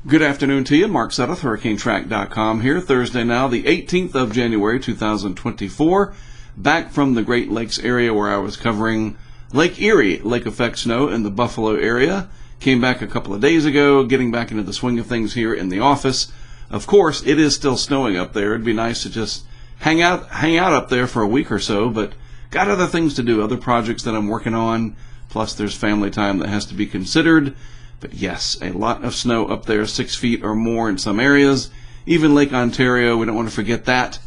Good afternoon to you. Mark Sudduth, HurricaneTrack.com here. Thursday now, the 18th of January, 2024. Back from the Great Lakes area where I was covering Lake Erie, lake effect snow in the Buffalo area. Came back a couple of days ago, getting back into the swing of things here in the office. Of course, it is still snowing up there. It'd be nice to just hang out up there for a week or so, but got other things to do, other projects that I'm working on. Plus, there's family time that has to be considered. But yes, a lot of snow up there, 6 feet or more in some areas. Even Lake Ontario, we don't want to forget that.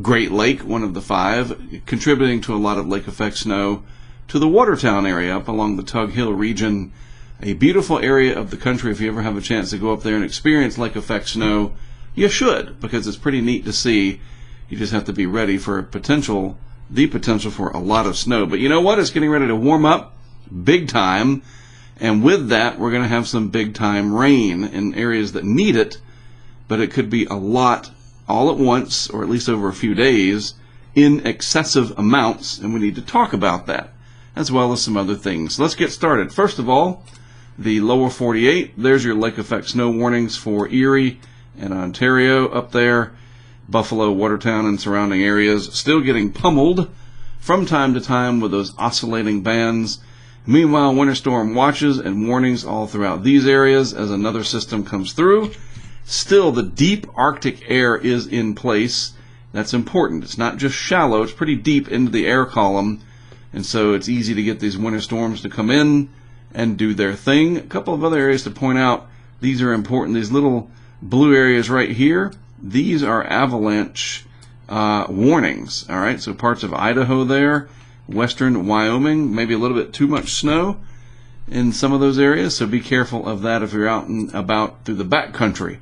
Great Lake, one of the 5, contributing to a lot of lake effect snow to the Watertown area up along the Tug Hill region. A beautiful area of the country. If you ever have a chance to go up there and experience lake effect snow, you should, because it's pretty neat to see. You just have to be ready for the potential for a lot of snow. But you know what? It's getting ready to warm up big time. And with that, we're going to have some big-time rain in areas that need it, but it could be a lot all at once, or at least over a few days, in excessive amounts, and we need to talk about that, as well as some other things. Let's get started. First of all, the lower 48, there's your lake effect snow warnings for Erie and Ontario up there. Buffalo, Watertown, and surrounding areas still getting pummeled from time to time with those oscillating bands. Meanwhile, winter storm watches and warnings all throughout these areas as another system comes through. Still, the deep Arctic air is in place. That's important. It's not just shallow. It's pretty deep into the air column. And so it's easy to get these winter storms to come in and do their thing. A couple of other areas to point out. These are important. These little blue areas right here, these are avalanche warnings. All right, so parts of Idaho there. Western Wyoming, maybe a little bit too much snow in some of those areas, so be careful of that if you're out and about through the backcountry.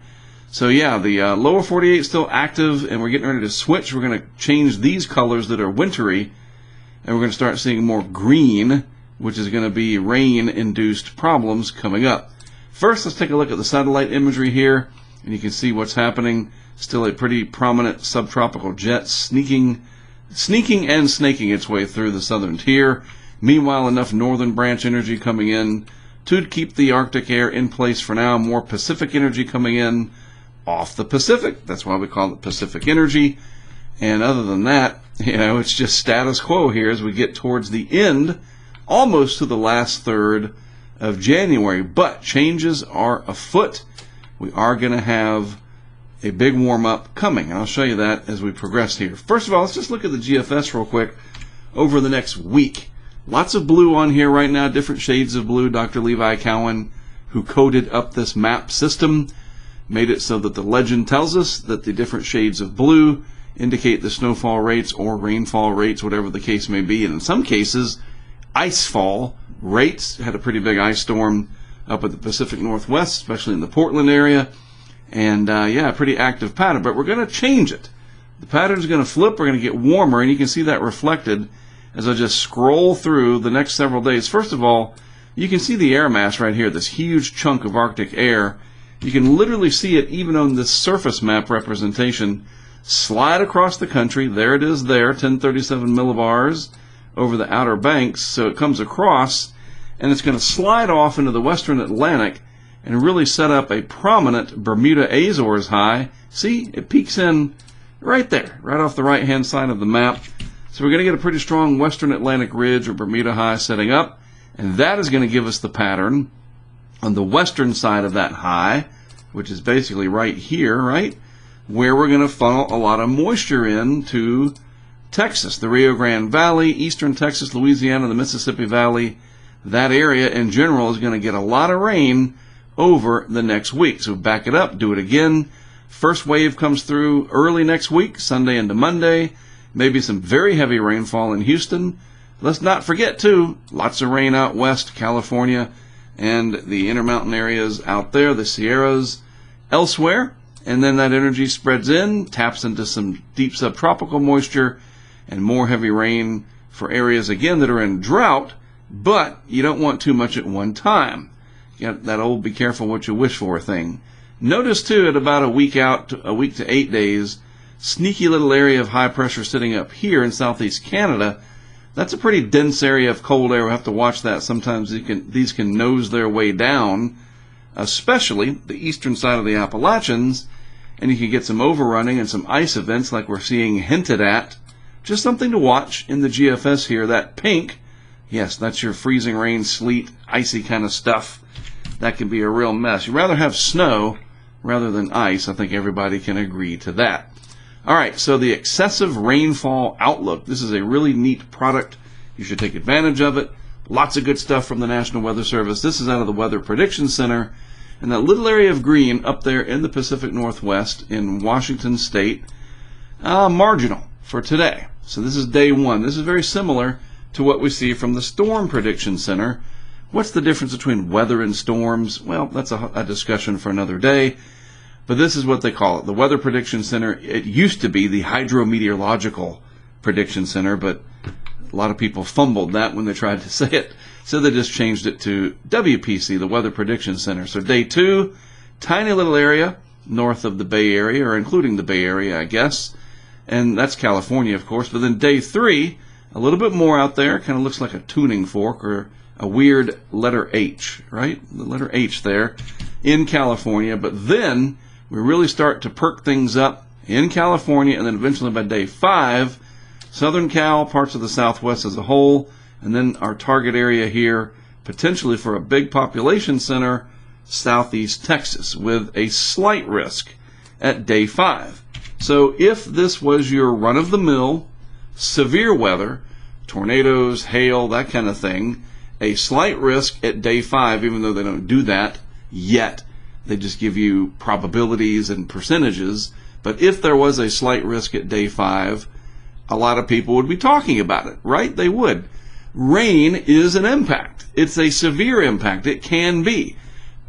So yeah, the lower 48 is still active, and we're getting ready to switch. We're going to change these colors that are wintry, and we're going to start seeing more green, which is going to be rain-induced problems coming up. First, let's take a look at the satellite imagery here, and you can see what's happening. Still a pretty prominent subtropical jet sneaking and snaking its way through the southern tier. Meanwhile, enough northern branch energy coming in to keep the Arctic air in place for now. More Pacific energy coming in off the Pacific. That's why we call it Pacific energy. And other than that, it's just status quo here as we get towards the end, almost to the last third of January. But changes are afoot. We are going to have a big warm-up coming, and I'll show you that as we progress here. First of all, let's just look at the GFS real quick over the next week. Lots of blue on here right now, different shades of blue. Dr. Levi Cowan, who coded up this map system, made it so that the legend tells us that the different shades of blue indicate the snowfall rates or rainfall rates, whatever the case may be. And in some cases, icefall rates. Had a pretty big ice storm up at the Pacific Northwest, especially in the Portland area. And yeah, pretty active pattern, but we're going to change it. The pattern's going to flip. We're going to get warmer, and you can see that reflected as I just scroll through the next several days. First of all, you can see the air mass right here, this huge chunk of Arctic air. You can literally see it even on this surface map representation slide across the country. There it is there, 1037 millibars over the Outer Banks. So it comes across, and it's going to slide off into the western Atlantic and really set up a prominent Bermuda-Azores high. See, it peaks in right there, right off the right-hand side of the map. So we're going to get a pretty strong western Atlantic ridge or Bermuda high setting up, and that is going to give us the pattern on the western side of that high, which is basically right here, right, where we're going to funnel a lot of moisture into Texas, the Rio Grande Valley, eastern Texas, Louisiana, the Mississippi Valley. That area in general is going to get a lot of rain over the next week. So back it up, do it again. First wave comes through early next week, Sunday into Monday. Maybe some very heavy rainfall in Houston. Let's not forget, too, lots of rain out west, California, and the intermountain areas out there, the Sierras, elsewhere. And then that energy spreads in, taps into some deep subtropical moisture, and more heavy rain for areas, again, that are in drought, but you don't want too much at one time. Got that old be careful what you wish for thing. Notice, too, at about a week to 8 days, sneaky little area of high pressure sitting up here in southeast Canada. That's a pretty dense area of cold air. We'll have to watch that. Sometimes these can nose their way down especially the eastern side of the Appalachians, and you can get some overrunning and some ice events like we're seeing hinted at. Just something to watch in the GFS here. That pink, yes, that's your freezing rain, sleet, icy kind of stuff. That can be a real mess. You'd rather have snow rather than ice. I think everybody can agree to that. All right, so the excessive rainfall outlook. This is a really neat product. You should take advantage of it. Lots of good stuff from the National Weather Service. This is out of the Weather Prediction Center. And that little area of green up there in the Pacific Northwest in Washington State, marginal for today. So this is day one. This is very similar to what we see from the Storm Prediction Center. What's the difference between weather and storms? Well, that's a discussion for another day. But this is what they call it, the Weather Prediction Center. It used to be the Hydrometeorological Prediction Center, but a lot of people fumbled that when they tried to say it. So they just changed it to WPC, the Weather Prediction Center. So day two, tiny little area north of the Bay Area, or including the Bay Area, I guess. And that's California, of course. But then day three, a little bit more out there. Kind of looks like a tuning fork or a weird letter H, right? The letter H there in California. But then we really start to perk things up in California. And then eventually by day five, Southern Cal, parts of the Southwest as a whole. And then our target area here, potentially for a big population center, Southeast Texas, with a slight risk at day five. So if this was your run-of-the-mill severe weather, tornadoes, hail, that kind of thing, a slight risk at day five, even though they don't do that yet. They just give you probabilities and percentages. But if there was a slight risk at day five, a lot of people would be talking about it, right? They would. Rain is an impact. It's a severe impact. It can be.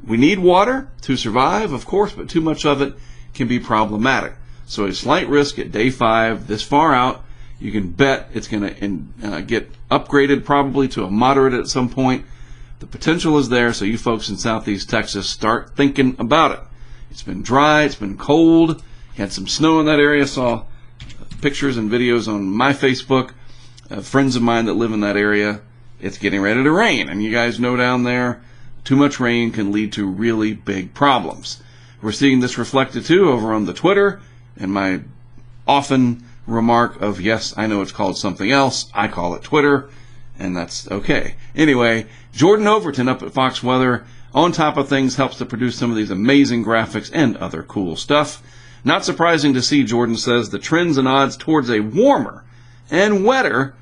We need water to survive, of course, but too much of it can be problematic. So a slight risk at day five, this far out, you can bet it's going to get upgraded probably to a moderate at some point. The potential is there, so you folks in Southeast Texas start thinking about it. It's been dry, it's been cold, had some snow in that area. Saw pictures and videos on my Facebook. Friends of mine that live in that area. It's getting ready to rain, and you guys know down there, too much rain can lead to really big problems. We're seeing this reflected too over on the Twitter, and my often remark of, yes, I know it's called something else, I call it Twitter, and that's okay. Anyway, Jordan Overton up at Fox Weather, on top of things, helps to produce some of these amazing graphics and other cool stuff. Not surprising to see, Jordan says, the trends and odds towards a warmer and wetter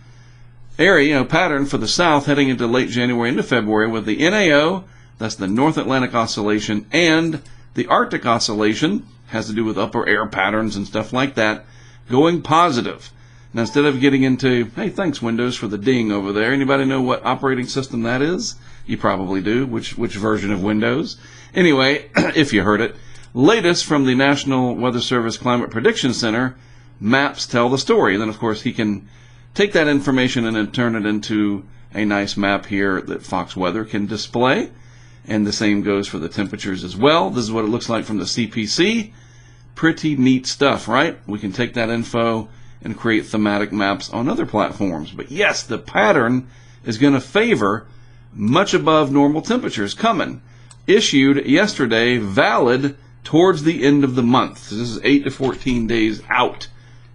area, pattern for the south heading into late January into February, with the NAO, that's the North Atlantic Oscillation, and the Arctic Oscillation, has to do with upper air patterns and stuff like that, going positive. Now, instead of getting into, hey, thanks Windows for the ding over there, anybody know what operating system that is? You probably do. Which version of Windows? Anyway, if you heard it, latest from the National Weather Service Climate Prediction Center, maps tell the story. And then, of course, he can take that information and then turn it into a nice map here that Fox Weather can display. And the same goes for the temperatures as well. This is what it looks like from the CPC. Pretty neat stuff, right? We can take that info and create thematic maps on other platforms. But yes, the pattern is going to favor much above normal temperatures coming. Issued yesterday, valid towards the end of the month. So this is 8 to 14 days out.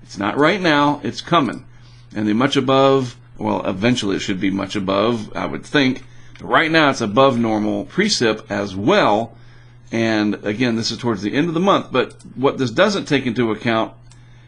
It's not right now, it's coming. And the much above, well, eventually it should be much above, I would think. But right now it's above normal precip as well. And again, this is towards the end of the month. But what this doesn't take into account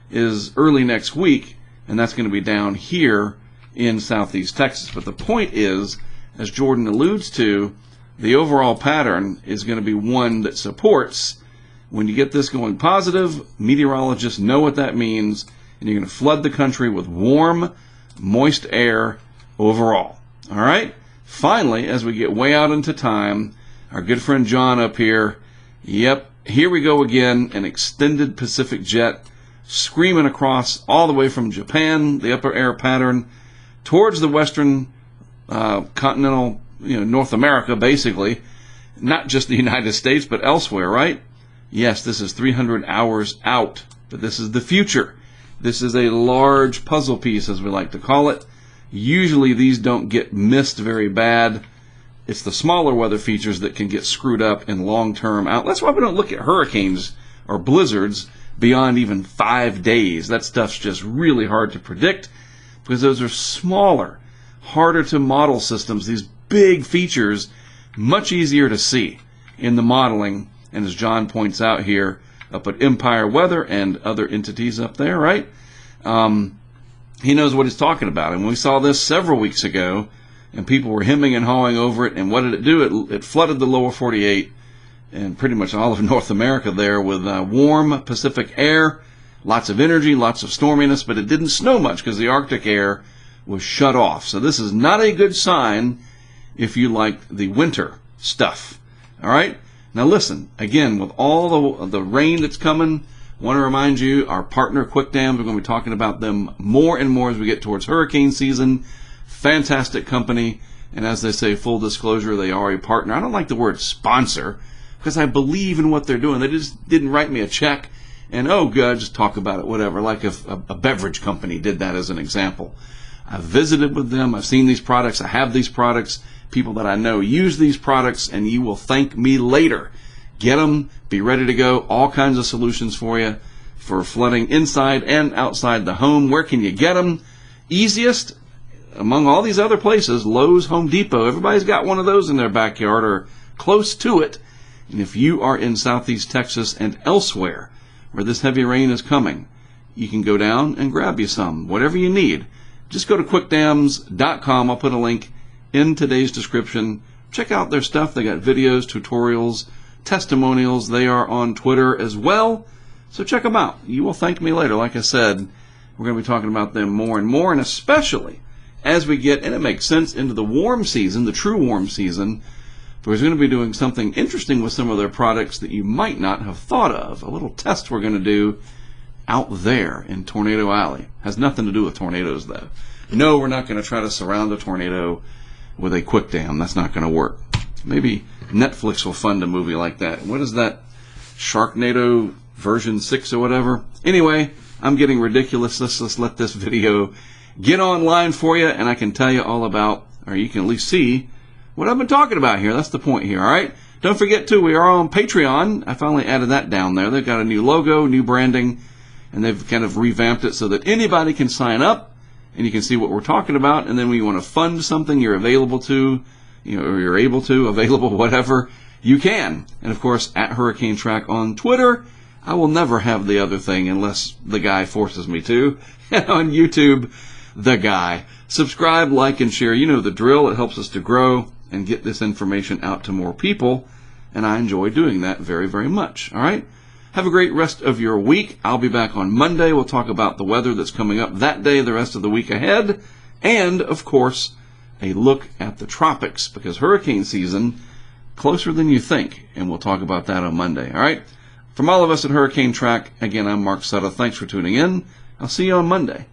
is early next week, and that's going to be down here in Southeast Texas. But the point is, as Jordan alludes to, the overall pattern is going to be one that supports, when you get this going positive, meteorologists know what that means, and you're going to flood the country with warm, moist air overall. All right? Finally, as we get way out into time, our good friend John up here, yep, here we go again, an extended Pacific jet screaming across all the way from Japan, the upper air pattern, towards the western continental, North America, basically. Not just the United States, but elsewhere, right? Yes, this is 300 hours out, but this is the future. This is a large puzzle piece, as we like to call it. Usually these don't get missed very bad. It's the smaller weather features that can get screwed up in long-term out. That's why we don't look at hurricanes or blizzards beyond even 5 days. That stuff's just really hard to predict because those are smaller, harder to model systems. These big features, much easier to see in the modeling. And as John points out here, up at Empire Weather and other entities up there, right? He knows what he's talking about. And we saw this several weeks ago, and people were hemming and hawing over it. And what did it do? It flooded the lower 48 and pretty much all of North America there with warm Pacific air, lots of energy, lots of storminess, but it didn't snow much because the Arctic air was shut off. So this is not a good sign if you like the winter stuff. All right? Now listen, again, with all the rain that's coming, I want to remind you, our partner QuickDam, we're going to be talking about them more and more as we get towards hurricane season. Fantastic company. And as they say, full disclosure, they are a partner. I don't like the word sponsor because I believe in what they're doing. They just didn't write me a check and, oh, good, just talk about it, whatever, like if a beverage company did that as an example. I've visited with them. I've seen these products. I have these products. People that I know use these products, and you will thank me later. Get them. Be ready to go. All kinds of solutions for you for flooding inside and outside the home. Where can you get them? Easiest, among all these other places, Lowe's, Home Depot. Everybody's got one of those in their backyard or close to it. And if you are in southeast Texas and elsewhere where this heavy rain is coming, you can go down and grab you some. Whatever you need. Just go to QuickDams.com. I'll put a link in today's description. Check out their stuff. They got videos, tutorials, testimonials. They are on Twitter as well. So check them out. You will thank me later. Like I said, we're going to be talking about them more and more, and especially as we get, and it makes sense, into the warm season, the true warm season. We're going to be doing something interesting with some of their products that you might not have thought of. A little test we're going to do out there in Tornado Alley. Has nothing to do with tornadoes, though. No, we're not going to try to surround a tornado with a QuickDam. That's not going to work. Maybe Netflix will fund a movie like that. What is that? Sharknado version 6 or whatever? Anyway, I'm getting ridiculous. Let's let this video get online for you, and I can tell you all about, or you can at least see what I've been talking about here. That's the point here, all right? Don't forget, too, we are on Patreon. I finally added that down there. They've got a new logo, new branding, and they've kind of revamped it so that anybody can sign up, and you can see what we're talking about. And then when you want to fund something, you're available to, or you're able to, available, whatever, you can. And, of course, at HurricaneTrack on Twitter. I will never have the other thing unless the guy forces me to. And on YouTube, the guy. Subscribe, like, and share. You know the drill. It helps us to grow and get this information out to more people, and I enjoy doing that very, very much. All right? Have a great rest of your week. I'll be back on Monday. We'll talk about the weather that's coming up that day, the rest of the week ahead, and, of course, a look at the tropics, because hurricane season, closer than you think, and we'll talk about that on Monday. All right? From all of us at Hurricane Track, again, I'm Mark Sutter. Thanks for tuning in. I'll see you on Monday.